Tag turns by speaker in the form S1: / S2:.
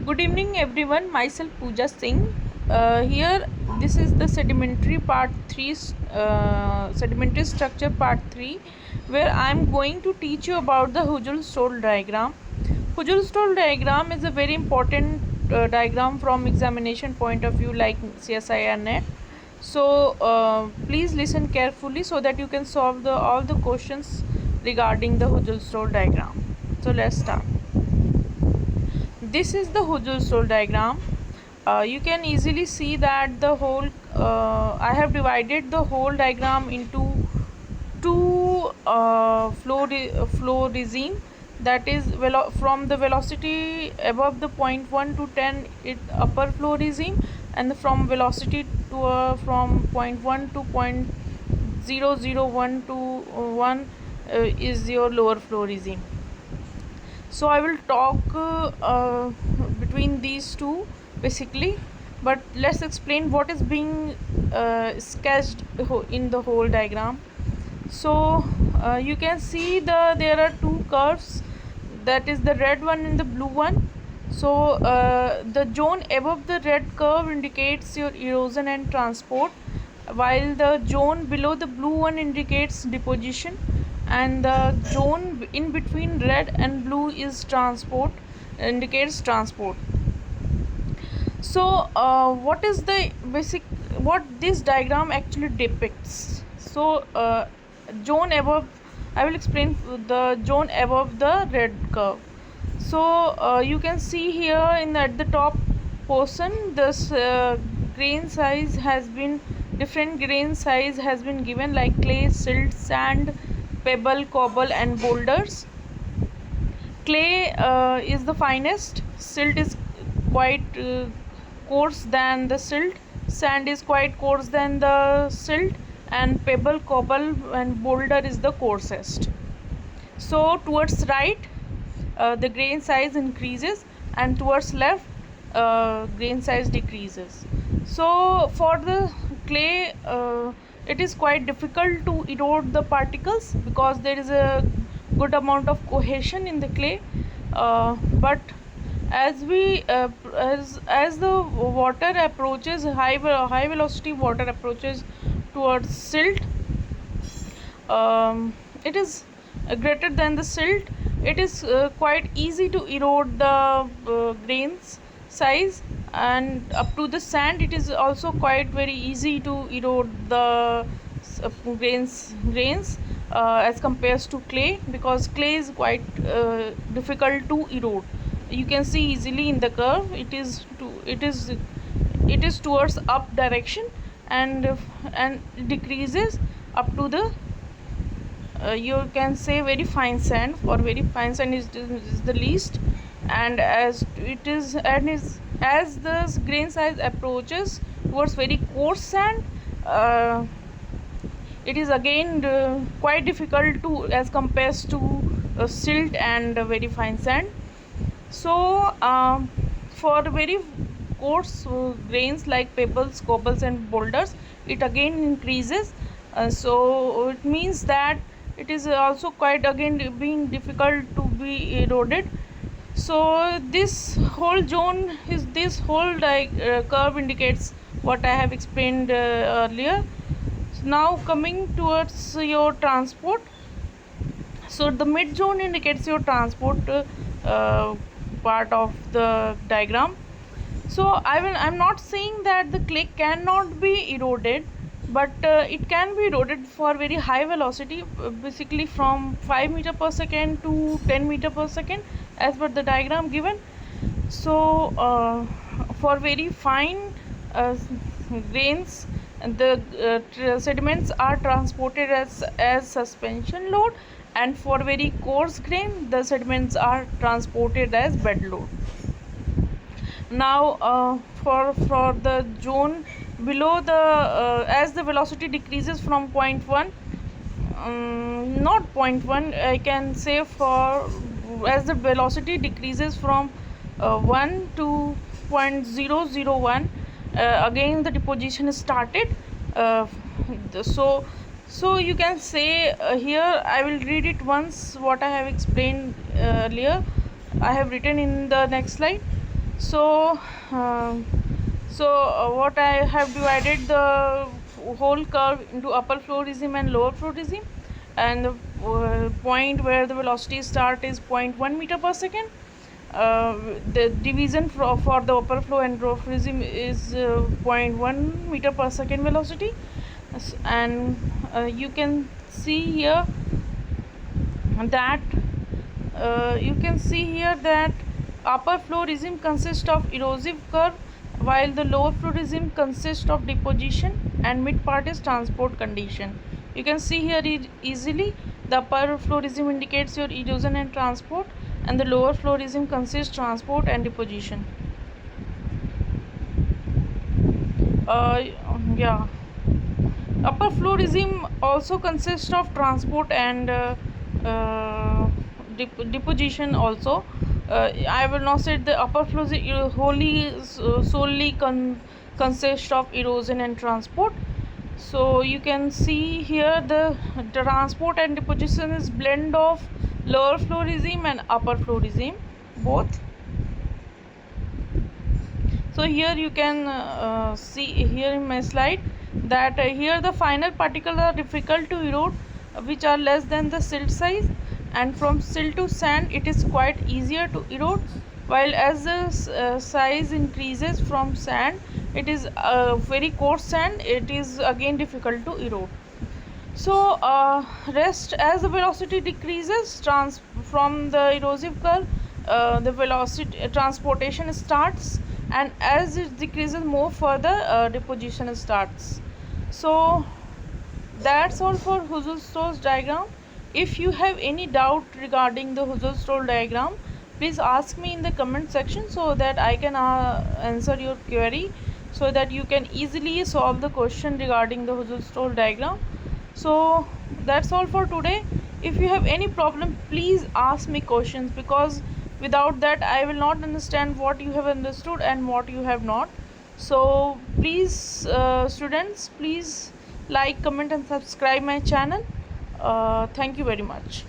S1: Good evening, everyone. Myself Pooja Singh. Here, this is the sedimentary part 3, sedimentary structure part 3, where I am going to teach you about the Hujul-Stoll diagram. Hujul-Stoll diagram is a very important diagram from examination point of view, like CSIR net. So, please listen carefully so that you can solve all the questions regarding the Hujul-Stoll diagram. So, let's start. This is the Hujul-Stoll diagram. You can easily see that the whole I have divided the whole diagram into two flow regime, that is from the velocity above the point 1 to 10 it upper flow regime, and from velocity to from point 1 to point 001 to 1 is your lower flow regime. So I will talk between these two basically, but let's explain what is being sketched in the whole diagram. So you can see there are two curves, that is the red one and the blue one. So the zone above the red curve indicates your erosion and transport, while the zone below the blue one indicates deposition, and the zone in between red and blue is transport, indicates transport. So what is the basic, what this diagram actually depicts? So zone above, I will explain the zone above the red curve. So you can see here at the top portion, this grain size has been, different grain size has been given, like clay, silt, sand, pebble, cobble and boulders. Clay is the finest, silt is quite coarse than the silt, sand is quite coarse than the silt, and pebble, cobble and boulder is the coarsest. So towards right the grain size increases, and towards left grain size decreases. So for the clay it is quite difficult to erode the particles because there is a good amount of cohesion in the clay, but as the water approaches, high velocity water approaches towards silt, it is greater than the silt, it is quite easy to erode the grains size, and up to the sand it is also quite very easy to erode the grains as compared to clay, because clay is quite difficult to erode. You can see easily in the curve, it is towards up direction, and decreases up to the you can say very fine sand, for very fine sand is the least, and as the grain size approaches towards very coarse sand, it is again quite difficult to as compares to silt and very fine sand. So for very coarse grains like pebbles, cobbles and boulders, it again increases, so it means that it is also quite again being difficult to be eroded. So this whole zone is, this whole curve indicates what I have explained earlier. So now coming towards your transport, so the mid zone indicates your transport part of the diagram. So I'm not saying that the clay cannot be eroded, but it can be eroded for very high velocity, basically from 5 meter per second to 10 meter per second as per the diagram given. So for very fine grains, the sediments are transported as suspension load, and for very coarse grain the sediments are transported as bed load. Now for the zone below the as the velocity decreases from point 1, not point 1, I can say, for as the velocity decreases from 1 to 0.001, again the deposition is started. So you can say here I will read it once what I have explained earlier, I have written in the next slide. So what I have divided the whole curve into upper flow regime and lower flow regime, and the point where the velocity start is 0.1 meter per second. The division for the upper flow and lower flow regime is 0.1 meter per second velocity. And you can see here that upper flow regime consists of erosive curve, while the lower flow regime consists of deposition, and mid part is transport condition. You can see here easily the upper flow regime indicates your erosion and transport, and the lower flow regime consists transport and deposition. Yeah, upper flow regime also consists of transport and deposition also. I will not say the upper flow solely consists of erosion and transport. So you can see here the transport and deposition is blend of lower flow regime and upper flow regime both. So here you can see here in my slide that here the final particles are difficult to erode, which are less than the silt size, and from silt to sand it is quite easier to erode, while as the size increases from sand, it is very coarse sand, it is again difficult to erode. So rest as the velocity decreases from the erosive curve, the velocity transportation starts, and as it decreases more further, deposition starts. So that's all for Hussel-Stokes diagram. If you have any doubt regarding the Hussel-Stokes diagram, please ask me in the comment section so that I can answer your query, so that you can easily solve the question regarding the Hussel-Stokes diagram. So that's all for today. If you have any problem, please ask me questions, because without that I will not understand what you have understood and what you have not. So please students, please like, comment and subscribe my channel. Thank you very much.